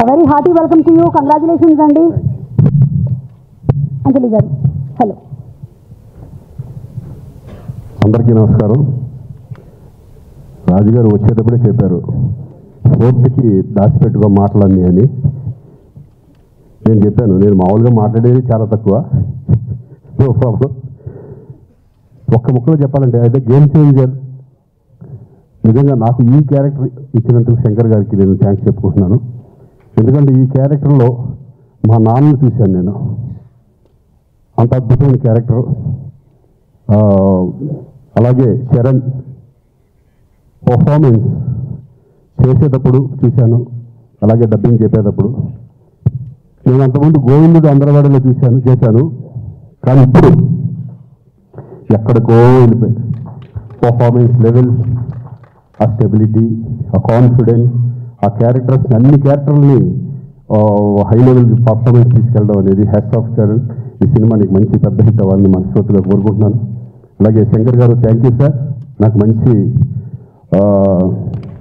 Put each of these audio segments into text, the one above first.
Very hearty welcome to you. Congratulations అండి. అంజలి గారు hello. అందరికీ నమస్కారం. రాజుగారు వచ్చేటప్పుడే చెప్పారు ఫోర్త్కి దాచిపెట్టుకో మాటలన్నీ అని. నేను చెప్పాను నేను మామూలుగా మాట్లాడేది చాలా తక్కువ, నో ప్రాబ్లం. ఒక్క ముక్కలో చెప్పాలంటే అయితే గేమ్ చేంజర్. నిజంగా నాకు ఈ క్యారెక్టర్ ఇచ్చినందుకు శంకర్ గారికి నేను థ్యాంక్స్ చెప్పుకుంటున్నాను. ఎందుకంటే ఈ క్యారెక్టర్లో మా నాన్నను చూశాను నేను. అంత అద్భుతమైన క్యారెక్టర్. అలాగే చరణ్ పర్ఫార్మెన్స్ చేసేటప్పుడు చూశాను, అలాగే డబ్బింగ్ చెప్పేటప్పుడు. నేను అంతకుముందు గోవిందుడు అందరవాడలో చేశాను, కానీ ఇప్పుడు ఎక్కడికో వెళ్ళిపోయింది. పర్ఫార్మెన్స్ లెవెల్స్, ఆ స్టెబిలిటీ, ఆ కాన్ఫిడెన్స్, ఆ క్యారెక్టర్స్ అన్ని క్యారెక్టర్ని హై లెవెల్ పర్ఫార్మెన్స్ తీసుకెళ్ళడం అనేది హ్యాట్స్ ఆఫ్ చరణ్. ఈ సినిమా నీకు మంచి పెద్ద హిట్ అవ్వాలని మనస్ఫూర్తిగా కోరుకుంటున్నాను. అలాగే శంకర్ గారు థ్యాంక్ యూ సార్. నాకు మంచి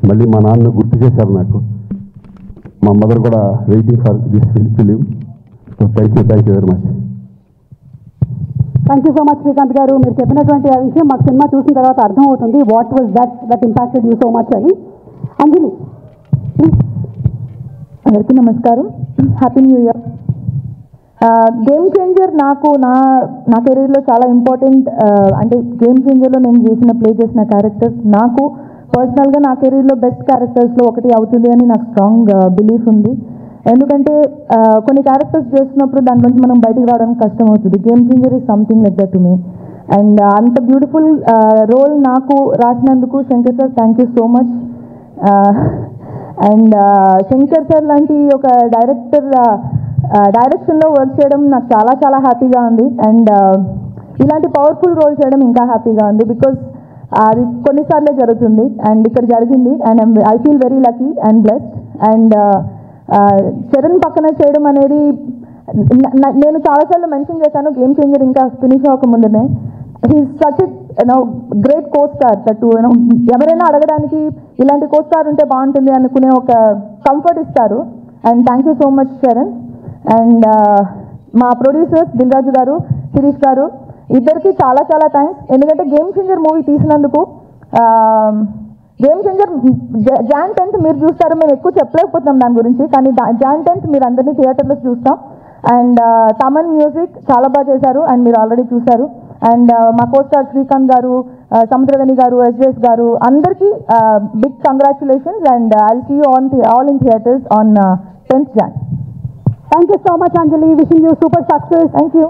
మళ్ళీ మా నాన్న గుర్తు చేశారు నాకు. మా మదర్ కూడా waiting for this film. So thank you very much. Thank you so much Srikanth గారు. మీరు చెప్పినటువంటి ఆ విషయం మాకు సినిమా చూసిన తర్వాత అర్థమవుతుంది. What was that impacted you so much అని. అంజలి అందరికీ నమస్కారం. Happy new year. Game changer నాకు నా కెరీర్లో చాలా ఇంపార్టెంట్. అంటే గేమ్ చేంజర్లో నేను ప్లే చేసిన క్యారెక్టర్స్ నాకు పర్సనల్గా నా కెరీర్లో బెస్ట్ క్యారెక్టర్స్లో ఒకటి అవుతుంది అని నాకు స్ట్రాంగ్ బిలీఫ్ ఉంది. ఎందుకంటే కొన్ని క్యారెక్టర్స్ చేస్తున్నప్పుడు దాని నుంచి మనం బయటకు రావడానికి కష్టం అవుతుంది. Game changer is something like that to me. And అంత బ్యూటిఫుల్ రోల్ నాకు రాసినందుకు Shankar sir thank you so much. And Shankar sir లాంటి ఒక డైరెక్షన్లో వర్క్ చేయడం నాకు చాలా చాలా హ్యాపీగా ఉంది. అండ్ ఇలాంటి పవర్ఫుల్ రోల్ చేయడం ఇంకా హ్యాపీగా ఉంది. బికాజ్ అది కొన్నిసార్లే జరుగుతుంది అండ్ ఇక్కడ జరిగింది. And I feel very lucky and blessed. And Charan పక్కన చేయడం అనేది నేను చాలాసార్లు మెన్షన్ చేశాను. గేమ్ చేంజర్ ఇంకా ఫినిష్ అవ్వకముందునే he's such great co star that ఎవరైనా అడగడానికి ఇలాంటి కో స్టార్ ఉంటే బాగుంటుంది అనుకునే ఒక కంఫర్ట్ ఇస్తారు. And thank you so much Charan. And మా ప్రొడ్యూసర్స్ దిల్ రాజు గారు, శిరీష్ గారు ఇద్దరికి చాలా చాలా థ్యాంక్స్. ఎందుకంటే గేమ్ చేంజర్ మూవీ తీసినందుకు. గేమ్ చేంజర్ Jan 10th మీరు చూస్తారు. మేము ఎక్కువ చెప్పలేకపోతున్నాం దాని గురించి, కానీ Jan 10th మీరు అందరినీ థియేటర్లో చూస్తాం. అండ్ తమన్ మ్యూజిక్ చాలా బాగా చేశారు అండ్ మీరు ఆల్రెడీ చూశారు. అండ్ మా కోస్టార్ శ్రీకాంత్ గారు, సముద్రగని గారు, SJS గారు అందరికీ big congratulations. And I'll see you all in theatres on 10th Jan. Thank you so much Anjali. Wishing you super success. Thank you.